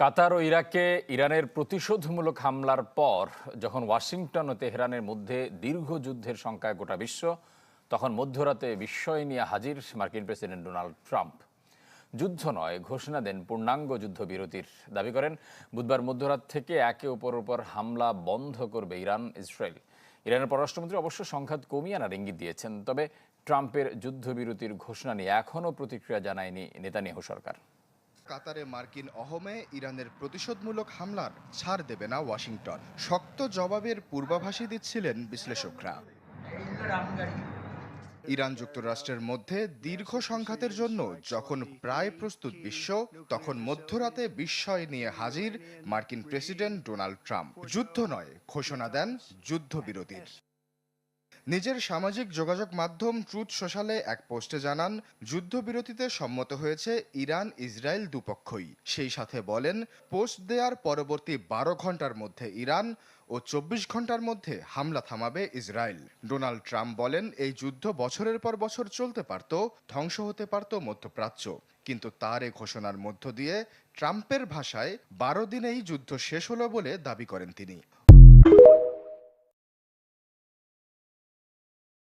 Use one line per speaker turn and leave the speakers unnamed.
কাতার ও ইরাকে ইরানের প্রতিশোধমূলক হামলার পর যখন ওয়াশিংটন ও তেহরানের মধ্যে দীর্ঘ যুদ্ধের শঙ্কায় গোটা বিশ্ব, তখন মধ্যরাতে বিস্ময় নিয়ে হাজির মার্কিন প্রেসিডেন্ট ডোনাল্ড ট্রাম্প। যুদ্ধ নয়, ঘোষণা দেন পূর্ণাঙ্গ যুদ্ধবিরতির। দাবি করেন বুধবার মধ্যরাত থেকে একে অপরের উপর হামলা বন্ধ করবে ইরান ইসরায়েল। ইরানের পররাষ্ট্রমন্ত্রী অবশ্য সংঘাত কমিয়ে আনার ইঙ্গিত দিয়েছেন, তবে ট্রাম্পের যুদ্ধবিরতির ঘোষণা নিয়ে এখনও প্রতিক্রিয়া জানায়নি নেতানিয়াহু সরকার।
কাতারে মার্কিন অহমে ইরানের প্রতিশোধমূলক হামলার ছাড় দেবে না ওয়াশিংটন, শক্ত জবাবের পূর্বাভাসই দিচ্ছিলেন বিশ্লেষকরা। ইরান যুক্তরাষ্ট্রের মধ্যে দীর্ঘ সংঘাতের জন্য যখন প্রায় প্রস্তুত বিশ্ব, তখন মধ্যরাতে বিস্ময় নিয়ে হাজির মার্কিন প্রেসিডেন্ট ডোনাল্ড ট্রাম্প। যুদ্ধ নয়, ঘোষণা দেন যুদ্ধবিরতির। নিজের সামাজিক যোগাযোগ মাধ্যম ট্রুথ সোশ্যালে এক পোস্টে জানান, যুদ্ধবিরতিতে সম্মত হয়েছে ইরান ইসরায়েল দুপক্ষই। সেই সাথে বলেন, পোস্ট দেওয়ার পরবর্তী ১২ ঘন্টার মধ্যে ইরান ও ২৪ ঘন্টার মধ্যে হামলা থামাবে ইসরায়েল। ডোনাল্ড ট্রাম্প বলেন, এই যুদ্ধ বছরের পর বছর চলতে পারত, ধ্বংস হতে পারত মধ্যপ্রাচ্য। কিন্তু তার এ ঘোষণার মধ্য দিয়ে ট্রাম্পের ভাষায় ১২ দিনেই যুদ্ধ শেষ হলো বলে দাবি করেন তিনি।